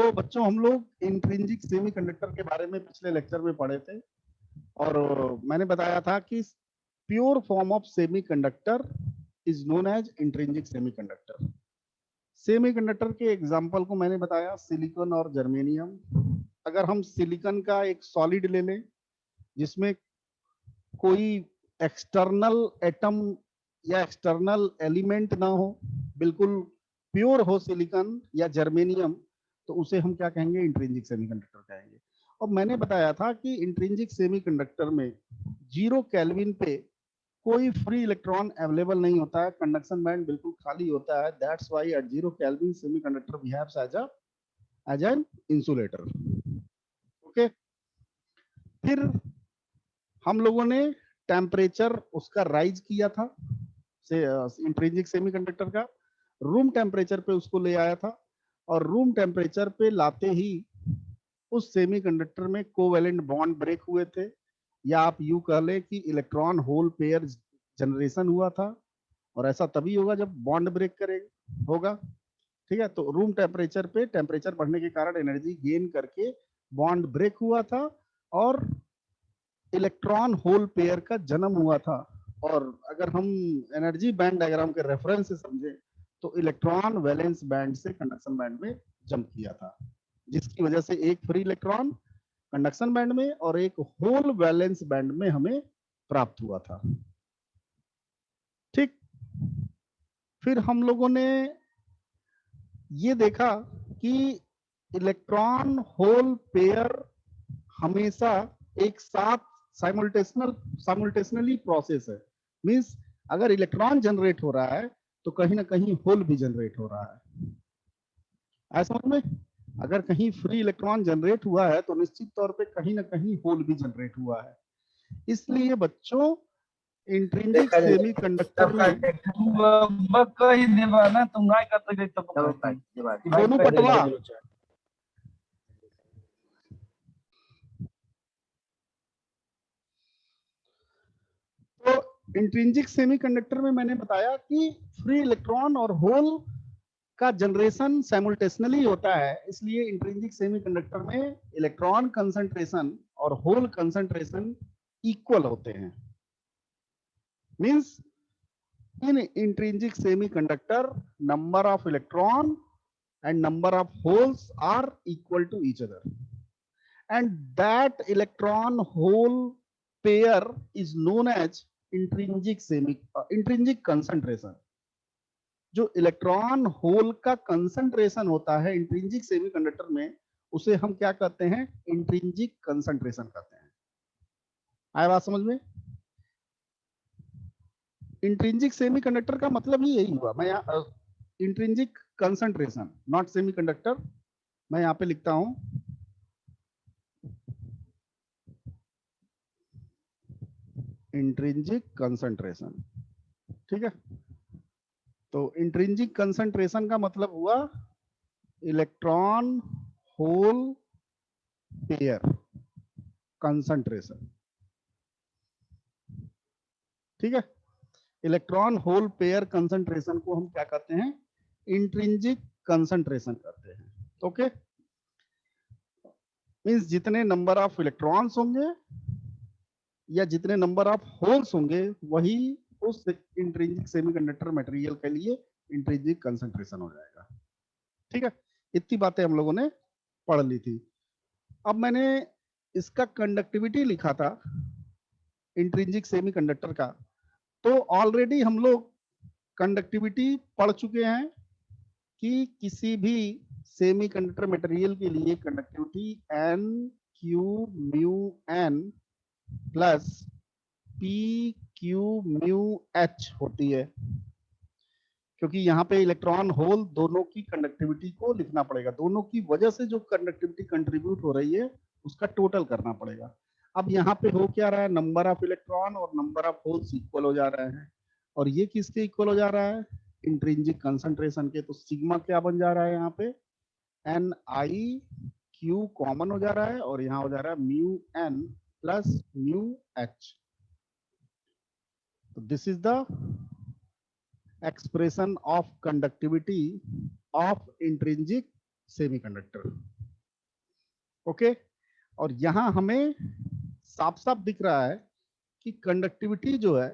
तो बच्चों हम लोग इंट्रिंसिक सेमीकंडक्टर के बारे में पिछले लेक्चर में पढ़े थे और मैंने बताया था कि pure form of semiconductor is known as intrinsic semiconductor. Semiconductor के एग्जांपल को मैंने बताया सिलिकॉन और जर्मेनियम। अगर हम सिलिकॉन का एक सॉलिड ले लें जिसमें कोई एक्सटर्नल एटम या एक्सटर्नल एलिमेंट ना हो, बिल्कुल प्योर हो सिलिकॉन या जर्मेनियम, तो उसे हम क्या कहेंगे? इंट्रिंसिक सेमीकंडक्टर कहेंगे। और मैंने बताया था कि इंट्रिंसिक सेमीकंडक्टर में 0 केल्विन पे कोई फ्री इलेक्ट्रॉन अवेलेबल नहीं होता है, कंडक्शन बैंड बिल्कुल खाली होता है। That's why at 0 kelvin semiconductor behaves as an insulator. Okay, फिर हम लोगों ने टेम्परेचर उसका राइज किया था से इंट्रिंसिक सेमीकंडक्टर का, रूम टेम्परेचर पे उसको ले आया था और रूम टेम्परेचर पे लाते ही उस सेमीकंडक्टर में कोवेलेंट बॉन्ड ब्रेक हुए थे, या आप यूं कह लें कि इलेक्ट्रॉन होल पेयर जनरेशन हुआ था। और ऐसा तभी होगा जब बॉन्ड ब्रेक करेगा होगा। ठीक है, तो रूम टेम्परेचर पे टेम्परेचर बढ़ने के कारण एनर्जी गेन करके बॉन्ड ब्रेक हुआ था और इलेक्ट्रॉन होल पेयर का जन्म हुआ था। और अगर हम एनर्जी बैंड डायग्राम के रेफरेंस से समझें तो इलेक्ट्रॉन वैलेंस बैंड से कंडक्शन बैंड में जंप किया था, जिसकी वजह से एक फ्री इलेक्ट्रॉन कंडक्शन बैंड में और एक होल वैलेंस बैंड में हमें प्राप्त हुआ था। ठीक, फिर हम लोगों ने ये देखा कि इलेक्ट्रॉन होल पेयर हमेशा एक साथ साइमल्टेनियसली प्रोसेस है। मींस अगर इलेक्ट्रॉन जनरेट हो रहा है तो कहीं ना कहीं होल भी जनरेट हो रहा है। ऐसा समझ में, अगर कहीं फ्री इलेक्ट्रॉन जनरेट हुआ है तो निश्चित तौर पे कहीं ना कहीं होल भी जनरेट हुआ है। इसलिए बच्चों इंट्रिंसिक सेमीकंडक्टर में दोनों पटवा तो इंट्रिंसिक सेमीकंडक्टर में मैंने बताया कि फ्री इलेक्ट्रॉन और होल का जनरेशन साइमल्टेनियसली होता है। इसलिए इंट्रिंसिक सेमीकंडक्टर में इलेक्ट्रॉन कंसंट्रेशन और होल कंसंट्रेशन इक्वल होते हैं। Means in intrinsic semiconductor number of electron and number of holes are equal to each other, and that electron hole pair is known as intrinsic concentration। जो electron hole का concentration होता है intrinsic semiconductor में, उसे हम क्या कहते हैं? इंट्रिंसिक कंसंट्रेशन कहते हैं। आया बात समझ में? इंट्रिंसिक सेमीकंडक्टर का मतलब ही यही हुआ। मैं इंट्रिंसिक कंसंट्रेशन नॉट सेमीकंडक्टर, मैं यहां पे लिखता हूं इंट्रिंसिक कंसंट्रेशन। ठीक है, तो इंट्रिंसिक कंसंट्रेशन का मतलब हुआ इलेक्ट्रॉन होल पेयर कंसंट्रेशन। ठीक है, इलेक्ट्रॉन होल पेयर कंसंट्रेशन को हम क्या कहते हैं? इंट्रिंसिक कंसंट्रेशन कहते हैं। ओके, मींस जितने नंबर ऑफ इलेक्ट्रॉन्स होंगे या जितने नंबर ऑफ होल्स होंगे वही उस इंट्रिंसिक सेमीकंडक्टर मटेरियल के लिए इंट्रिंसिक कंसंट्रेशन हो जाएगा। ठीक है, इतनी बातें हम लोगों ने पढ़ ली थी। अब मैंने इसका कंडक्टिविटी लिखा था इंट्रिंसिक सेमीकंडक्टर का, तो ऑलरेडी हम लोग कंडक्टिविटी पढ़ चुके हैं कि किसी भी सेमीकंडक्टर मटेरियल के लिए conductivity n q mu n plus p q mu h होती है, क्योंकि यहाँ पे इलेक्ट्रॉन होल दोनों की कंडक्टिविटी को लिखना पड़ेगा। दोनों की वजह से जो कंडक्टिविटी कंट्रीब्यूट हो रही है उसका टोटल करना पड़ेगा। अब यहाँ पे हो क्या रहा है? नंबर ऑफ इलेक्ट्रॉन और नंबर ऑफ होल्स इक्वल हो जा रहे हैं, और ये किसके इक्वल हो जा रहा है? इंट्रिंसिक कंसंट्रेशन के। तो सिग्मा क्या बन जा रहा है? यहाँ पे एन आई क्यू कॉमन हो जा रहा है और यहाँ हो जा रहा है mu n plus mu h. तो this is the expression of conductivity of intrinsic semiconductor। Okay. और यहां हमें साफ साफ दिख रहा है कि कंडक्टिविटी जो है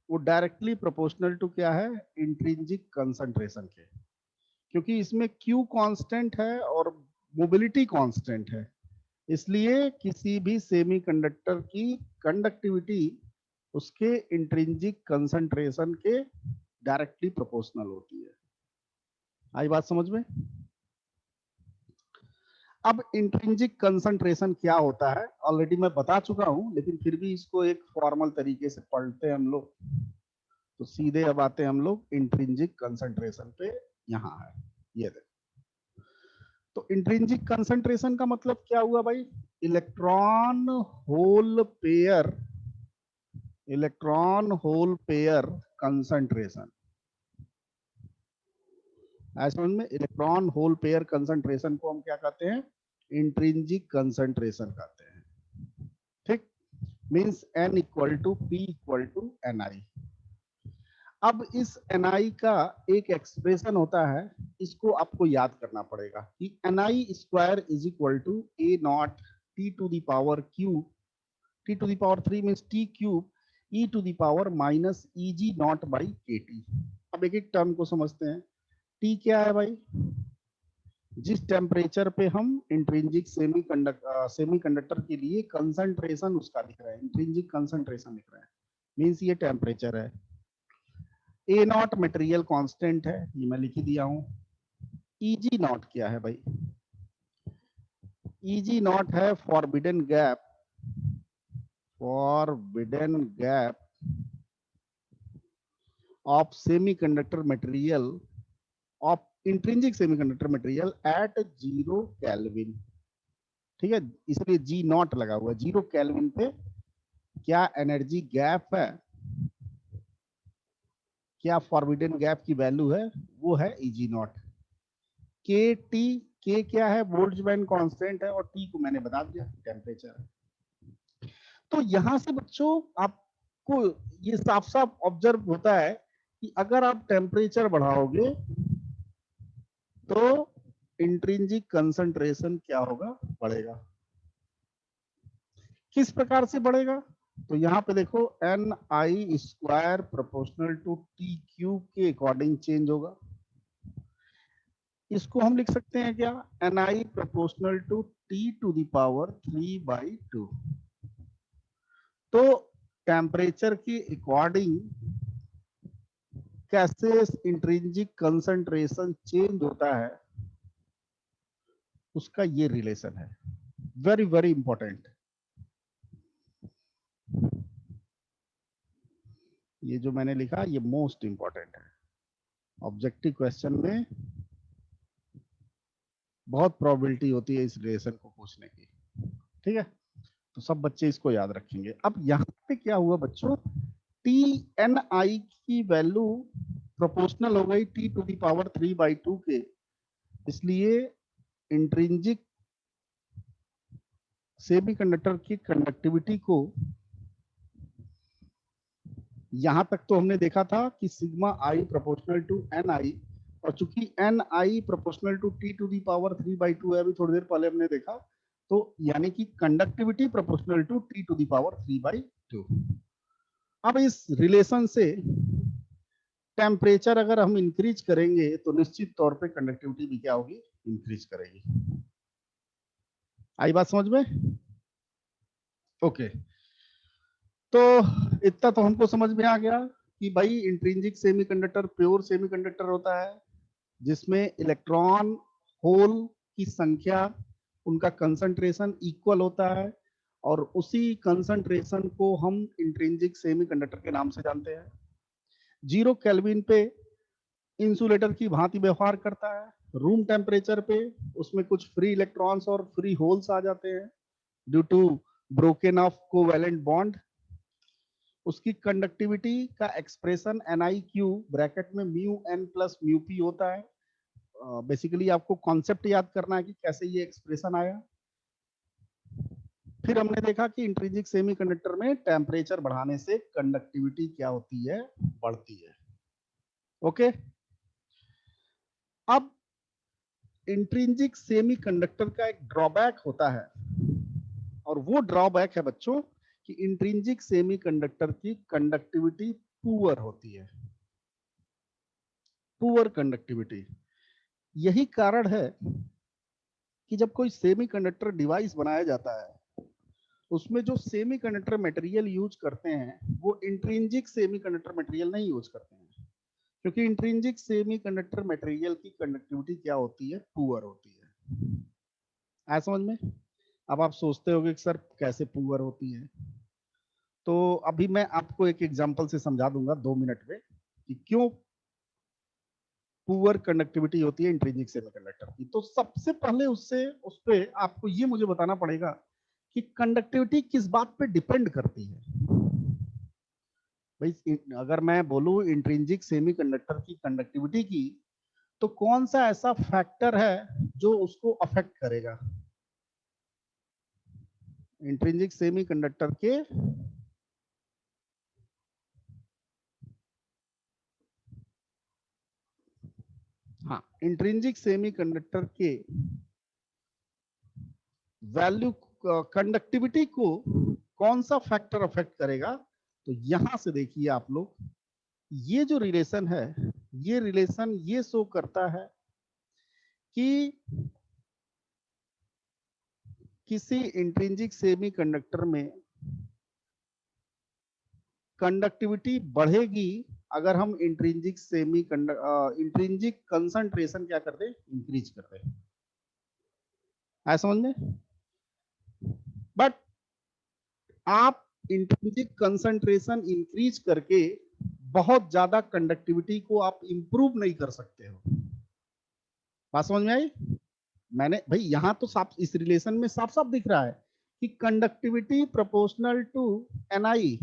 वो डायरेक्टली प्रोपोर्शनल टू क्या है, इंट्रिंसिक कंसंट्रेशन के, क्योंकि इसमें Q कांस्टेंट है और मोबिलिटी कांस्टेंट है, इसलिए किसी भी सेमीकंडक्टर की कंडक्टिविटी उसके इंट्रिंसिक कंसंट्रेशन के डायरेक्टली प्रोपोर्शनल होती है। आई बात समझ में? अब इंट्रिंसिक कंसंट्रेशन क्या होता है ऑलरेडी मैं बता चुका हूं, लेकिन फिर भी इसको एक फॉर्मल तरीके से पढ़ते हैं हम लोग। तो सीधे अब आते हैं हम लोग इंट्रिंसिक कंसंट्रेशन पे। यहां है ये देखो। तो इंट्रिंसिक कंसंट्रेशन का मतलब क्या हुआ भाई? Electron hole pair, electron hole pair concentration. समझ में? इलेक्ट्रॉन होल पेयर कंसंट्रेशन को हम क्या कहते हैं? इंट्रिंसिक कंसंट्रेशन कहते हैं। ठीक, means N equal to P equal to NI। अब इस NI का एक एक्सप्रेशन होता है, इसको आपको याद करना पड़ेगा कि NI square is equal to A naught T to the power Q, T to the power 3 means T cube E to the power minus EG naught by KT। अब एक एक टर्म को समझते हैं। T क्या है भाई? जिस टेम्परेचर पे हम इंट्रिंसिक सेमीकंडक्टर के लिए कंसंट्रेशन उसका लिख रहे हैं, इंट्रिंसिक कंसंट्रेशन लिख रहे हैं, मींस ये टेम्परेचर है। ए नॉट मटेरियल कांस्टेंट है, ये मैं लिख ही दिया हूं। Eg नॉट क्या है भाई? Eg नॉट है forbidden gap, forbidden gap of semiconductor material, of intrinsic semiconductor material at 0 kelvin. ठीक है, इसलिए जी नॉट लगा हुआ है। 0 केल्विन पे क्या एनर्जी गैप है, क्या फॉरबिडन गैप की वैल्यू है, वो है Eg नॉट। के टी, के क्या है? बोल्ट्जमैन कांस्टेंट है, और टी को मैंने बता दिया टेम्परेचर है। तो यहां से बच्चों आपको ये साफ साफ ऑब्जर्व होता है कि अगर आप टेम्परेचर बढ़ाओगे तो इंट्रिंसिक कंसंट्रेशन क्या होगा? बढ़ेगा। किस प्रकार से बढ़ेगा? तो यहाँ पे देखो NI square proportional to T cube के अकॉर्डिंग चेंज होगा। इसको हम लिख सकते हैं क्या? NI proportional to T to the power 3/2। तो टेम्परेचर के अकॉर्डिंग कैसे इंट्रिंसिक कंसंट्रेशन चेंज होता है उसका ये रिलेशन है। Very very important. ये जो मैंने लिखा ये मोस्ट इंपॉर्टेंट है। ऑब्जेक्टिव क्वेश्चन में बहुत प्रोबेबिलिटी होती है इस रिलेशन को पूछने की। ठीक है, तो सब बच्चे इसको याद रखेंगे। अब यहाँ पे क्या हुआ बच्चों? TNI की वैल्यू प्रोपोर्शनल हो गई T टू द पावर 3/2 के, इसलिए इंट्रिंसिक सेमीकंडक्टर की कंडक्टिविटी को, यहां तक तो हमने देखा था कि sigma I proportional to NI, और चूंकि NI proportional to T to the power 3/2 है, अभी थोड़ी देर पहले हमने देखा, तो यानी कि conductivity proportional to T to the power 3/2। अब इस रिलेशन से टेम्परेचर अगर हम इंक्रीज करेंगे तो निश्चित तौर पे कंडक्टिविटी भी क्या होगी? इंक्रीज करेगी। आई बात समझ में? ओके, तो इतना तो हमको समझ में आ गया कि भाई इंट्रिंसिक सेमीकंडक्टर प्योर सेमीकंडक्टर होता है जिसमें इलेक्ट्रॉन होल की संख्या, उनका कंसंट्रेशन इक्वल होता है, और उसी कंसंट्रेशन को हम इंट्रिंसिक सेमीकंडक्टर के नाम से जानते हैं। 0 केल्विन पे इंसुलेटर की भांति व्यवहार करता है। रूम टेम्परेचर पे उसमें कुछ फ्री इलेक्ट्रॉन्स और फ्री होल्स आ जाते हैं due to broken of covalent bond. उसकी कंडक्टिविटी का एक्सप्रेशन NIQ ब्रैकेट में mu n plus mu p होता है। बेसिकली आपको कॉन्सेप्ट याद करना है कि कैसे ये एक्सप्रेशन आया। फिर हमने देखा कि इंट्रिंसिक सेमीकंडक्टर में टेम्परेचर बढ़ाने से कंडक्टिविटी क्या होती है? बढ़ती है। ओके, अब इंट्रिंसिक सेमीकंडक्टर का एक ड्रॉबैक होता है, और वो ड्रॉबैक है बच्चों कि इंट्रिंसिक सेमीकंडक्टर की कंडक्टिविटी पुअर होती है, पुअर कंडक्टिविटी। यही कारण है कि जब कोई सेमीकंडक्टर डिवाइस बनाया जाता है, उसमें जो सेमीकंडक्टर मटेरियल यूज करते हैं वो इंट्रिंसिक सेमीकंडक्टर मटेरियल नहीं यूज करते हैं, क्योंकि इंट्रिंसिक सेमीकंडक्टर मटेरियल की कंडक्टिविटी क्या होती है, पुअर होती है। आया समझ में? अब आप सोचते होंगे कि सर कैसे पुअर होती है, तो अभी मैं आपको एक एग्जांपल से समझा दूंगा 2 मिनट में कि क्यों पुअर कंडक्टिविटी होती है इंट्रिंसिक सेमीकंडक्टर की। तो सबसे पहले उस पे आपको ये मुझे बताना पड़ेगा कि कंडक्टिविटी किस बात पे डिपेंड करती है। भाई अगर मैं बोलूं इंट्रिंसिक सेमीकंडक्टर की कंडक्टिविटी की, तो कौन सा ऐसा फैक्टर है जो उसको अफेक्ट करेगा? इंट्रिंसिक सेमीकंडक्टर के हाँ, इंट्रिंसिक सेमीकंडक्टर के वैल्यू कंडक्टिविटी को कौन सा फैक्टर अफेक्ट करेगा? तो यहां से देखिए आप लोग, ये जो रिलेशन है, ये रिलेशन ये शो करता है कि किसी इंट्रिंसिक सेमीकंडक्टर में कंडक्टिविटी बढ़ेगी अगर हम इंट्रिंसिक कंसंट्रेशन क्या कर दे, इंक्रीज कर दे। आया समझ में? बट आप इंट्रिंसिक कंसंट्रेशन इंक्रीज करके बहुत ज्यादा कंडक्टिविटी को आप इंप्रूव नहीं कर सकते हो। बात समझ में आई? मैंने भाई यहां तो साफ इस रिलेशन में साफ साफ दिख रहा है कि conductivity proportional to NI,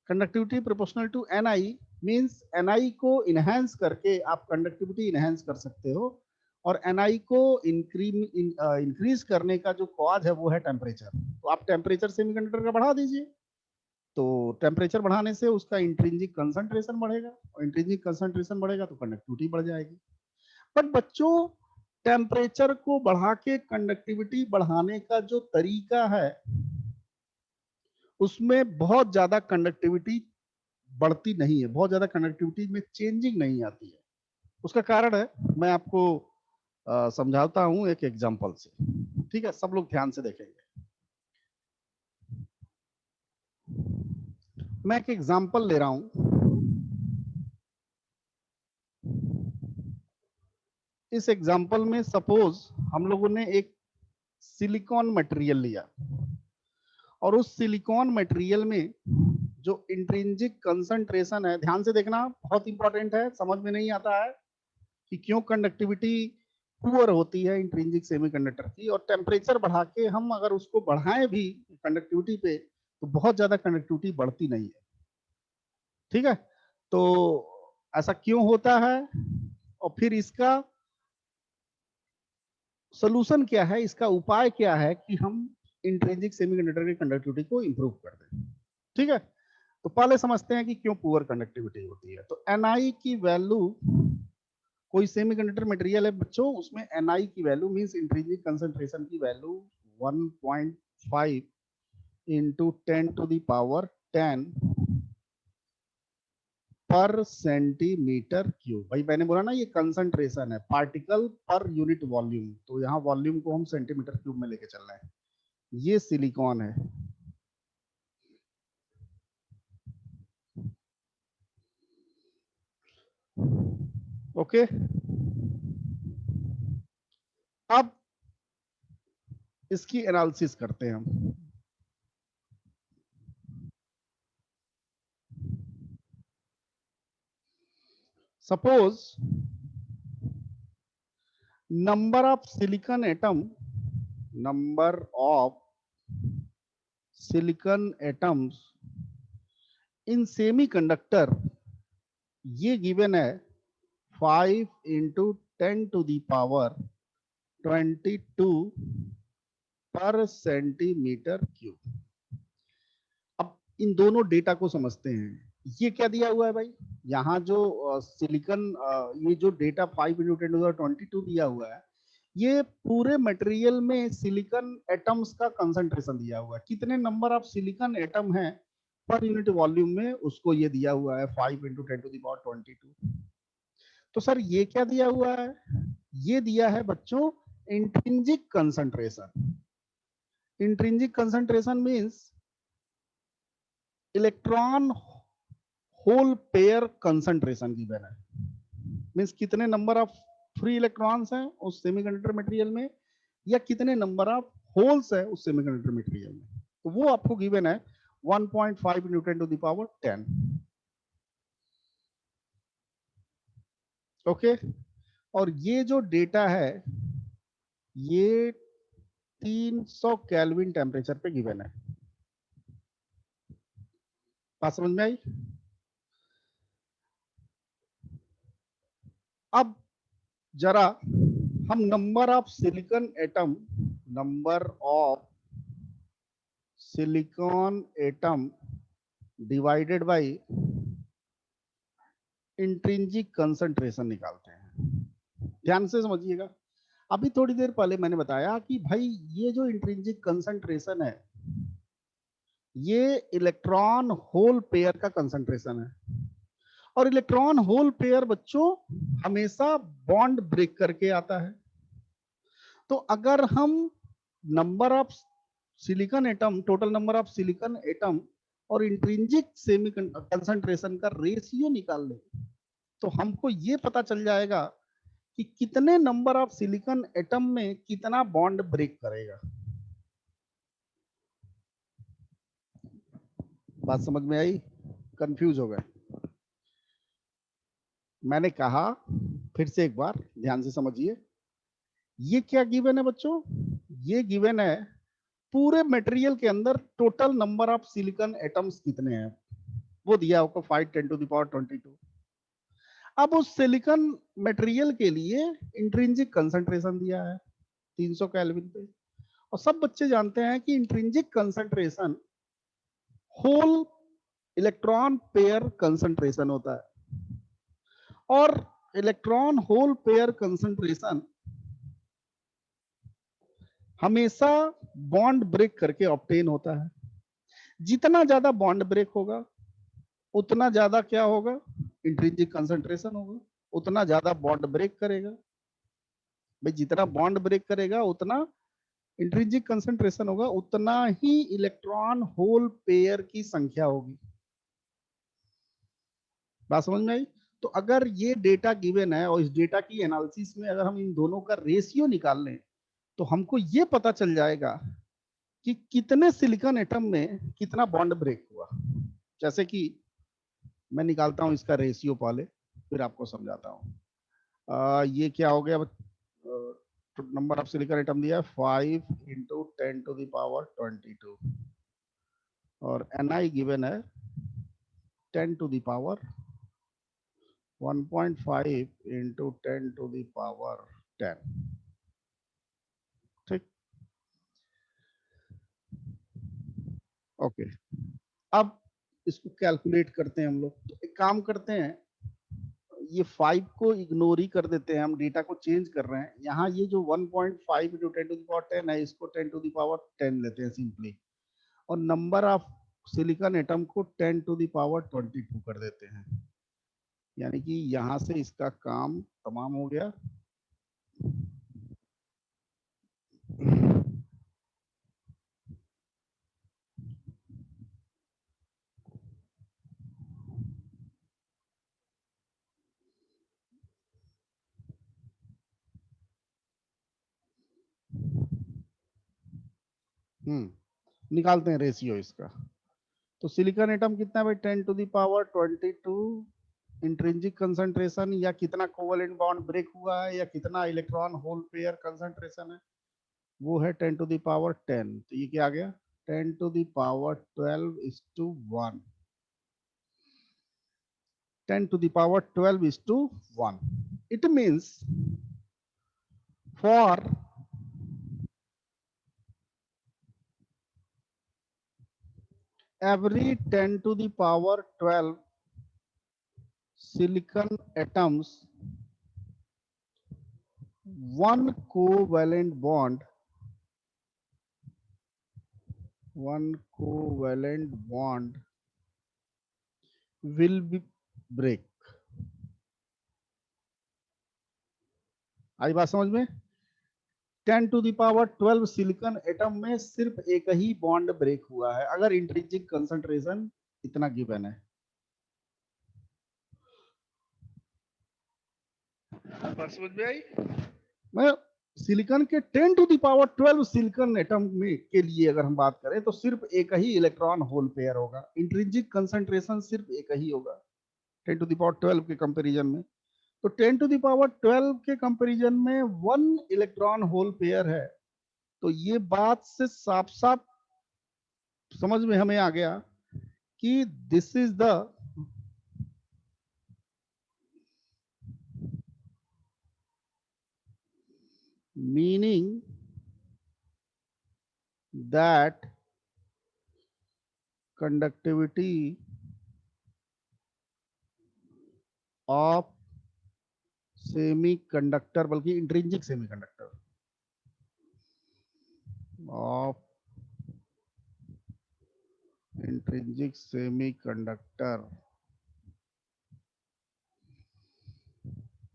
conductivity proportional to NI means NI को इनहेंस करके आप कंडक्टिविटी इनहेंस कर सकते हो, और एनआई को इंक्रीज करने का जो कॉज है वो है टेम्परेचर। तो आप टेम्परेचर सेमीकंडक्टर का बढ़ा दीजिए, तो टेम्परेचर बढ़ाने से उसका इंट्रिंसिक कंसंट्रेशन बढ़ेगा, और इंट्रिंसिक कंसंट्रेशन बढ़ेगा तो कंडक्टिविटी बढ़ जाएगी। बट बच्चों, टेम्परेचर को बढ़ा के कंडक्टिविटी बढ़ाने का जो तरीका है उसमें बहुत ज्यादा कंडक्टिविटी बढ़ती नहीं है, बहुत ज्यादा कंडक्टिविटी में चेंजिंग नहीं आती है। उसका कारण है, मैं आपको समझाता हूं एक एग्जांपल से। ठीक है, सब लोग ध्यान से देखेंगे। मैं एक एग्जांपल ले रहा हूं। इस एग्जांपल में सपोज हम लोगों ने एक सिलिकॉन मटेरियल लिया, और उस सिलिकॉन मटेरियल में जो इंट्रिंसिक कंसंट्रेशन है, ध्यान से देखना बहुत इंपॉर्टेंट है, समझ में नहीं आता है कि क्यों कंडक्टिविटी पुअर होती है इंट्रिंसिक सेमीकंडक्टर की, और टेम्परेचर बढ़ा के हम अगर उसको बढ़ाएं भी कंडक्टिविटी पे तो बहुत ज्यादा कंडक्टिविटी बढ़ती नहीं है। ठीक है, तो ऐसा क्यों होता है, और फिर इसका सोल्यूशन क्या है, इसका उपाय क्या है कि हम इंट्रिंसिक सेमीकंडक्टर की कंडक्टिविटी को इंप्रूव कर दें। ठीक है, तो पहले समझते हैं कि क्यों पुअर कंडक्टिविटी होती है। तो एनआई की वैल्यू, कोई सेमीकंडक्टर मटेरियल है बच्चों, उसमें एनआई की वैल्यू मींस इंट्रिंसिक कंसंट्रेशन की value 1.5 into 10 to the power 10 पर सेंटीमीटर क्यूब। भाई मैंने बोला ना ये कंसंट्रेशन है, पार्टिकल पर यूनिट वॉल्यूम, तो यहाँ वॉल्यूम को हम सेंटीमीटर क्यूब में लेके चल रहे हैं। ये सिलिकॉन है, ओके। अब इसकी एनालिसिस करते हैं हम। Suppose number of silicon atom, number of silicon atoms in semiconductor, ये गिवन है 5 इंटू 10 टू दी पावर 22 पर सेंटीमीटर क्यूब। अब इन दोनों डेटा को समझते हैं। ये क्या दिया हुआ है भाई, यहाँ जो सिलिकॉन, ये जो डेटा 5 × 10⁻22 दिया हुआ है, ये पूरे मटेरियल में सिलिकॉन एटम्स का कंसंट्रेशन दिया हुआ है, कितने नंबर ऑफ सिलिकॉन एटम है पर यूनिट वॉल्यूम में, उसको ये दिया हुआ है 5 × 10⁻22। तो सर ये क्या दिया हुआ है, ये दिया है बच्चों intrinsic concentration. Intrinsic concentration means electron hole pair concentration given है, मींस कितने नंबर ऑफ फ्री इलेक्ट्रॉन्स हैं उस सेमीकंडक्टर मटेरियल में, या कितने नंबर ऑफ होल्स है उस सेमीकंडक्टर मटेरियल में, तो वो आपको गिवन है 1.5 × 10⁻10। ओके, और ये जो डेटा है ये 300 केल्विन टेम्परेचर पे गिवन है। बात समझ में आई? अब जरा हम number of silicon atom, number of silicon atom divided by intrinsic concentration निकालते हैं। ध्यान से समझिएगा, अभी थोड़ी देर पहले मैंने बताया कि भाई ये जो इंट्रिंसिक कंसंट्रेशन है ये इलेक्ट्रॉन होल पेयर का कंसंट्रेशन है, और इलेक्ट्रॉन होल पेयर बच्चों हमेशा बॉन्ड ब्रेक करके आता है। तो अगर हम number of silicon atom, total number of silicon atom और इंट्रिंसिक सेमी कंसंट्रेशन का रेशियो निकाल लें तो हमको ये पता चल जाएगा कि कितने नंबर ऑफ सिलिकॉन एटम में कितना बॉन्ड ब्रेक करेगा। बात समझ में आई? कंफ्यूज हो गए? मैंने कहा फिर से एक बार ध्यान से समझिए, ये क्या गिवन है बच्चों, ये गिवन है पूरे मटेरियल के अंदर total number of silicon atoms कितने हैं, वो दिया होगा 5 × 10⁻22। अब उस सिलिकॉन मटेरियल के लिए इंट्रिंसिक कंसंट्रेशन दिया है 300 केल्विन पे, और सब बच्चे जानते हैं कि intrinsic concentration hole electron pair concentration होता है, और इलेक्ट्रॉन होल पेयर कंसंट्रेशन हमेशा बॉन्ड ब्रेक करके ऑब्टेन होता है। जितना ज्यादा बॉन्ड ब्रेक होगा उतना ज्यादा क्या होगा, इंट्रिंसिक कंसंट्रेशन होगा, उतना ज्यादा बॉन्ड ब्रेक करेगा। भाई जितना बॉन्ड ब्रेक करेगा उतना इंट्रिंसिक कंसंट्रेशन होगा, उतना ही इलेक्ट्रॉन होल पेयर की संख्या होगी। बात समझ में आई? तो अगर ये डेटा गिवन है और इस डेटा की एनालिसिस में अगर हम इन दोनों का रेशियो निकाल लें तो हमको ये पता चल जाएगा कि कितने सिलिकॉन एटम में कितना बॉन्ड ब्रेक हुआ। जैसे कि मैं निकालता हूं इसका रेशियो पहले, फिर आपको समझाता हूं। ये क्या हो गया, नंबर ऑफ सिलिकॉन एटम दिया 5 × 10⁻22 और Ni गिवन है 10⁻1.5 × 10⁻10। ठीक, ओके। अब इसको कैलकुलेट करते हैं हम लोग, तो एक काम करते हैं, ये 5 को इग्नोर ही कर देते हैं, हम डेटा को चेंज कर रहे हैं। यहाँ ये जो 1.5 × 10⁻10 है इसको 10⁻10 लेते हैं सिंपली, और नंबर ऑफ सिलिकॉन एटम को 10⁻22 कर देते हैं, यानी कि यहाँ से इसका काम तमाम हो गया। निकालते हैं रेशियो इसका। तो सिलिकॉन एटम कितना है भाई, 10⁻22 इंट्रिंसिक कंसंट्रेशन, या कितना कोवेलेंट बॉन्ड ब्रेक हुआ है, या कितना इलेक्ट्रॉन होल पेयर कंसंट्रेशन है, वो है 10⁻10। तो ये क्या आ गया, 10⁻12 / 10⁻12 It means for every 10⁻12 silicon atoms one covalent bond will be break. आई बात समझ में? 10⁻12 सिलिकॉन एटम में सिर्फ एक ही बॉन्ड ब्रेक हुआ है अगर इंट्रिंसिक कंसंट्रेशन इतना गिवन है। बात समझ में आई? मैं सिलिकॉन के 10⁻12 सिलिकॉन एटम में के लिए अगर हम बात करें तो सिर्फ एक ही इलेक्ट्रॉन होल पेयर होगा, इंट्रिंसिक कंसंट्रेशन सिर्फ एक ही होगा 10⁻12 के कंपैरिजन में। तो 10⁻12 के कंपैरिजन में 1 इलेक्ट्रॉन होल पेयर है। तो ये बात से साफ साफ समझ में हमें आ गया कि this is the meaning that conductivity of semiconductor, बल्कि intrinsic semiconductor of intrinsic semiconductor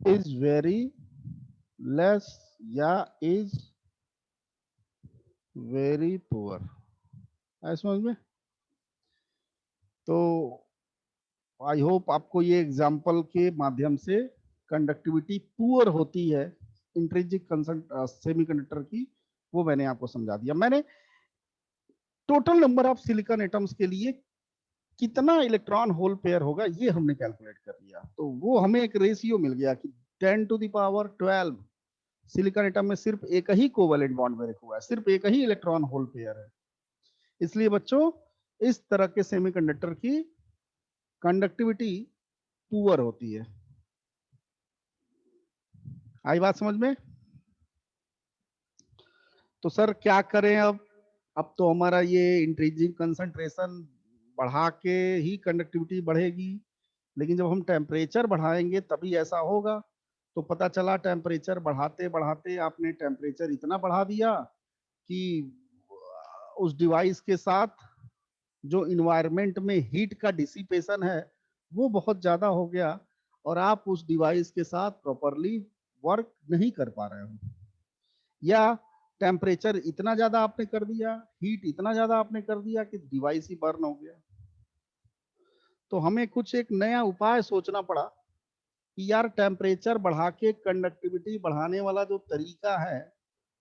is very less या is very poor। है समझ में? तो आई होप आपको ये एग्जाम्पल के माध्यम से कंडक्टिविटी पुअर होती है इंट्रिंसिक सेमीकंडक्टर की, वो मैंने आपको समझा दिया। मैंने total number of silicon atoms के लिए कितना इलेक्ट्रॉन होल पेयर होगा ये हमने कैलकुलेट कर लिया। तो वो हमें एक रेशियो मिल गया कि 10⁻12 सिलिकॉन एटम में सिर्फ एक ही कोवेलेंट बॉन्ड ब्रेक हुआ है, सिर्फ एक ही इलेक्ट्रॉन होल पेयर है। इसलिए बच्चों इस तरह के सेमीकंडक्टर की कंडक्टिविटी पुअर होती है। आई बात समझ में? तो सर क्या करें अब तो हमारा ये इंट्रिंसिक कंसंट्रेशन बढ़ा के ही कंडक्टिविटी बढ़ेगी, लेकिन जब हम टेम्परेचर बढ़ाएंगे तभी ऐसा होगा। तो पता चला टेम्परेचर बढ़ाते बढ़ाते आपने टेम्परेचर इतना बढ़ा दिया कि उस डिवाइस के साथ जो इन्वायरमेंट में हीट का डिसिपेशन है वो बहुत ज्यादा हो गया और आप उस डिवाइस के साथ प्रॉपरली वर्क नहीं कर पा रहे हो, या टेम्परेचर इतना ज्यादा आपने कर दिया, हीट इतना ज्यादा आपने कर दिया कि डिवाइस ही बर्न हो गया। तो हमें कुछ एक नया उपाय सोचना पड़ा कि यार टेम्परेचर बढ़ा के कंडक्टिविटी बढ़ाने वाला जो तरीका है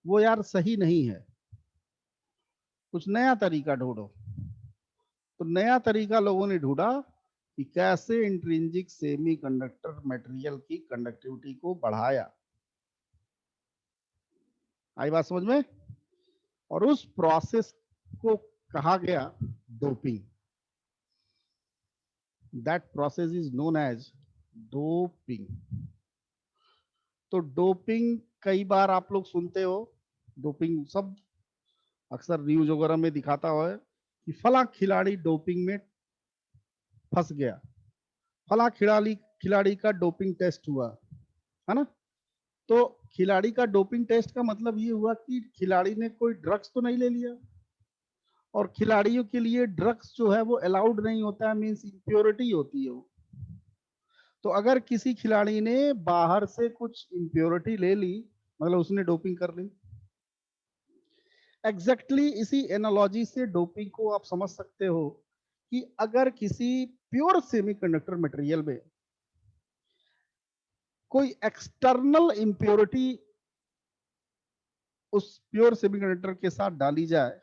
वो यार सही नहीं है, कुछ नया तरीका ढूंढो। तो नया तरीका लोगों ने ढूंढा कि कैसे इंट्रिंसिक सेमीकंडक्टर मटेरियल की कंडक्टिविटी को बढ़ाया। आई बात समझ में? और उस प्रोसेस को कहा गया doping. That process is known as doping. तो डोपिंग कई बार आप लोग सुनते हो, डोपिंग सब अक्सर न्यूज वगैरह में दिखाता है कि फला खिलाड़ी डोपिंग में फंस गया, फला खिलाड़ी का डोपिंग टेस्ट हुआ, है ना? तो खिलाड़ी का डोपिंग टेस्ट का मतलब ये हुआ कि खिलाड़ी ने कोई ड्रग्स तो नहीं ले लिया, और खिलाड़ियों के लिए ड्रग्स जो है वो अलाउड नहीं होता है, मींस इम्प्योरिटी होती है वो। तो अगर किसी खिलाड़ी ने बाहर से कुछ इम्प्योरिटी ले ली मतलब उसने डोपिंग कर ली। एग्जैक्टली इसी एनालॉजी से डोपिंग को आप समझ सकते हो कि अगर किसी प्योर सेमीकंडक्टर मटेरियल में कोई एक्सटर्नल इम्प्योरिटी उस प्योर सेमीकंडक्टर के साथ डाली जाए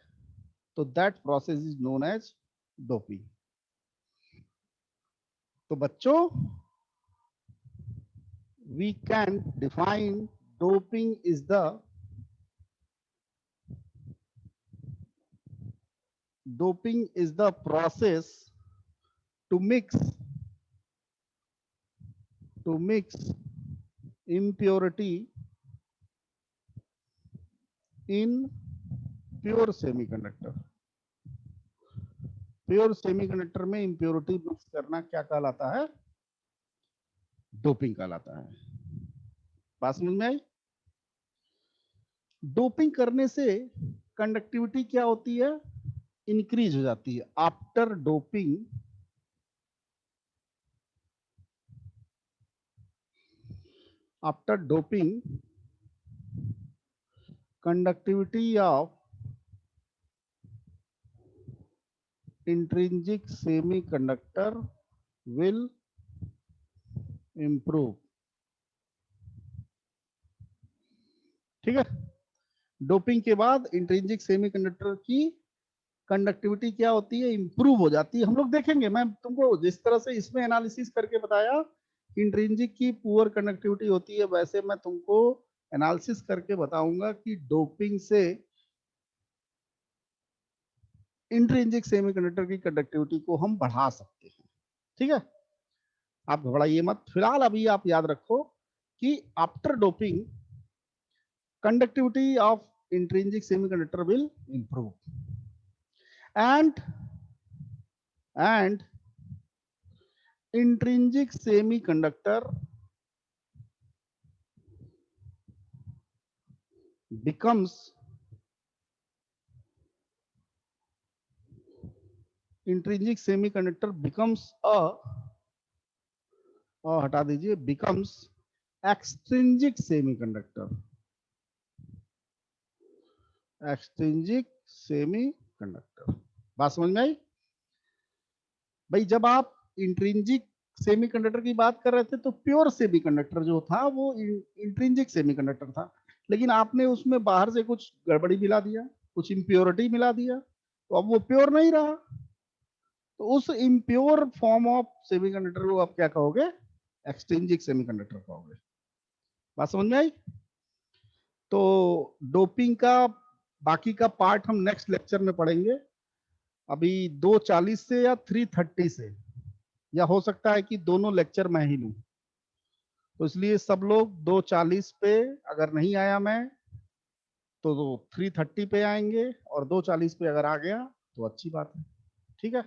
तो that process is known as doping. तो बच्चों we can define doping is the process to mix impurity in pure semiconductor। Pure semiconductor में इंप्योरिटी मिक्स करना क्या कहलाता है? डोपिंग कहलाता है। बात समझ में आई? डोपिंग करने से कंडक्टिविटी क्या होती है? इंक्रीज हो जाती है। After doping, conductivity of intrinsic semiconductor will improve। ठीक है, डोपिंग के बाद इंट्रिंसिक सेमीकंडक्टर की कंडक्टिविटी क्या होती है? इंप्रूव हो जाती है। हम लोग देखेंगे, मैं तुमको जिस तरह से इसमें एनालिसिस करके बताया इंट्रिंसिक की पुअर कंडक्टिविटी होती है, वैसे मैं तुमको एनालिसिस करके बताऊंगा कि डोपिंग से इंट्रिंसिक सेमीकंडक्टर की कंडक्टिविटी को हम बढ़ा सकते हैं। ठीक है, आप घबराइए मत। फिलहाल अभी आप याद रखो कि after doping conductivity of intrinsic semiconductor will improve, and intrinsic semiconductor becomes a हटा दीजिए, becomes extrinsic semiconductor, बात समझ में आई? भाई जब आप इंट्रिंसिक सेमीकंडक्टर की बात कर रहे थे तो प्योर सेमीकंडक्टर जो था वो इंट्रिंसिक सेमीकंडक्टर था, लेकिन आपने उसमें बाहर से कुछ गड़बड़ी मिला दिया, कुछ इम्प्योरिटी मिला दिया, तो अब वो प्योर नहीं रहा। तो उस इम्प्योर फॉर्म ऑफ सेमीकंडक्टर को आप क्या कहोगे? एक्सट्रिंसिक सेमीकंडक्टर कहोगे। बात समझ में आई? तो डोपिंग का बाकी का पार्ट हम नेक्स्ट लेक्चर में पढ़ेंगे। अभी 2:40 से या 3:30 से, या हो सकता है कि दोनों लेक्चर मैं ही लूं, तो इसलिए सब लोग 2:40 पे, अगर नहीं आया मैं तो 3:30 पे आएंगे, और 2:40 पे अगर आ गया तो अच्छी बात है। ठीक है।